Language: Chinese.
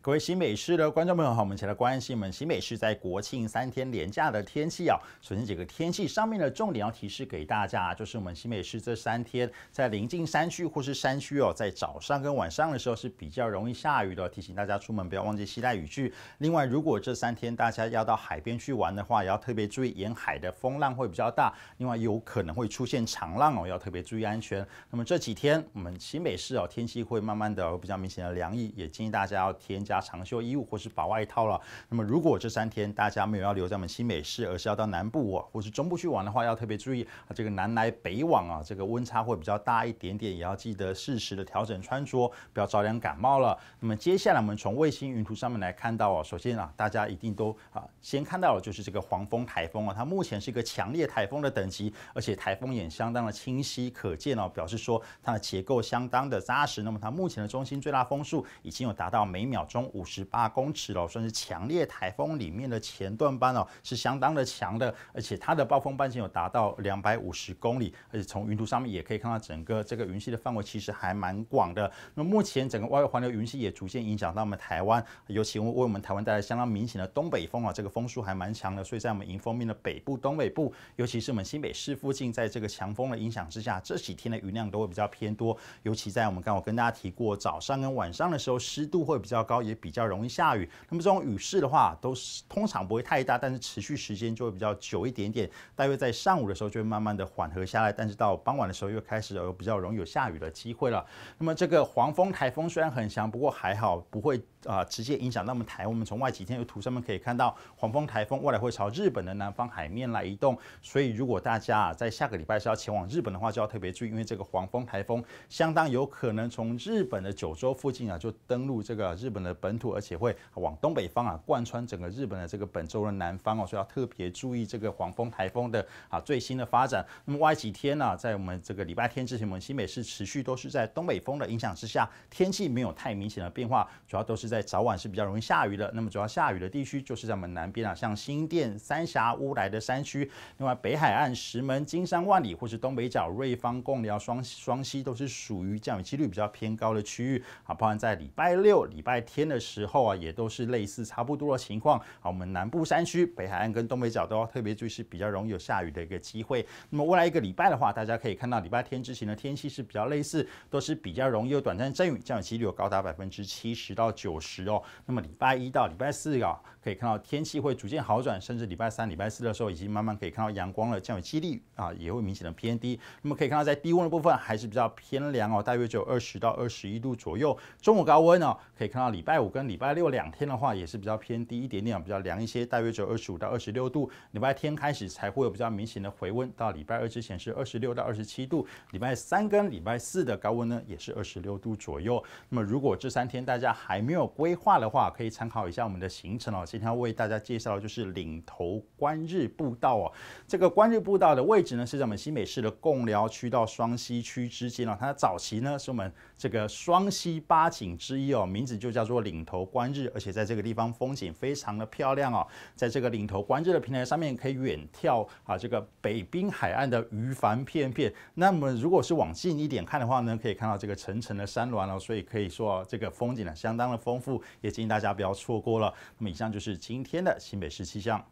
各位新北市的观众朋友好，我们一起来关心我们新北市在国庆3天连假的天气啊。首先，几个天气上面的重点要提示给大家，就是我们新北市这3天在临近山区或是山区哦，在早上跟晚上的时候是比较容易下雨的，提醒大家出门不要忘记携带雨具。另外，如果这3天大家要到海边去玩的话，也要特别注意沿海的风浪会比较大，另外有可能会出现长浪哦，要特别注意安全。那么这几天我们新北市哦，天气会慢慢的有比较明显的凉意，也建议大家要添加长袖衣物或是薄外套了。那么如果这3天大家没有要留在我们新北市，而是要到南部或是中部去玩的话，要特别注意这个南来北往啊，这个温差会比较大一点点，也要记得适时的调整穿着，不要着凉感冒了。那么接下来我们从卫星云图上面来看到哦，首先大家一定都先看到的就是这个黄蜂台风它目前是一个强烈台风的等级，而且台风眼相当的清晰可见哦，表示说它的结构相当的扎实。那么它目前的中心最大风速已经有达到每秒钟58公尺了，算是强烈台风里面的前段班哦，是相当的强的，而且它的暴风半径有达到250公里，而且从云图上面也可以看到整个这个云系的范围其实还蛮广的。那么目前整个外围环流云系也逐渐影响到我们台湾，尤其为我们台湾带来相当明显的东北风这个风速还蛮强的，所以在我们迎风面的北部、东北部，尤其是我们新北市附近，在这个强风的影响之下，这几天的云量都会比较偏多，尤其在我们刚刚跟大家提过，早上跟晚上的时候湿度会比较高，也比较容易下雨。那么这种雨势的话，都是通常不会太大，但是持续时间就会比较久一点点。大约在上午的时候就会慢慢的缓和下来，但是到傍晚的时候又开始有比较容易有下雨的机会了。那么这个黄蜂台风虽然很强，不过还好不会直接影响到我们台湾。我们从外几天的图上面可以看到，黄蜂台风未来会朝日本的南方海面来移动，所以如果大家在下个礼拜是要前往日本的话，就要特别注意，因为这个黄蜂台风相当有可能从日本的九州附近就登陆这个日本的本土，而且会往东北方贯穿整个日本的这个本州的南方所以要特别注意这个黄蜂台风的最新的发展。那么未来几天在我们这个礼拜天之前，我们新北市持续都是在东北风的影响之下，天气没有太明显的变化，主要都是在早晚是比较容易下雨的。那么主要下雨的地区就是在我们南边像新店、三峡、乌来的山区，另外北海岸、石门、金山、万里或是东北角、瑞芳、贡寮、双溪都是属于降雨几率比较偏高的区域包含在礼拜六、礼拜天的时候也都是类似差不多的情况我们南部山区、北海岸跟东北角都要特别注意，是比较容易有下雨的一个机会。那么未来一个礼拜的话，大家可以看到礼拜天之前的天气是比较类似，都是比较容易有短暂阵雨，降雨几率有高达70%到90%哦。那么礼拜一到礼拜四可以看到天气会逐渐好转，甚至礼拜三、礼拜四的时候已经慢慢可以看到阳光了，降雨几率也会明显的偏低。那么可以看到在低温的部分还是比较偏凉大约只有20到21度左右。中午高温可以看到礼拜五跟礼拜六2天的话也是比较偏低一点点，比较凉一些，大约只有25到26度。礼拜天开始才会有比较明显的回温，到礼拜二之前是26到27度。礼拜三跟礼拜四的高温呢也是26度左右。那么如果这3天大家还没有规划的话，可以参考一下我们的行程今天要为大家介绍的就是岭头观日步道这个观日步道的位置呢是在我们新北市的贡寮区到双溪区之间它早期呢是我们这个双溪8景之一名字就叫做岭头观日，而且在这个地方风景非常的漂亮在这个岭头观日的平台上面可以远眺这个北滨海岸的鱼帆片片。那么如果是往近一点看的话呢，可以看到这个层层的山峦所以可以说这个风景呢相当的丰富，也建议大家不要错过了。那么以上就是今天的新北市气象。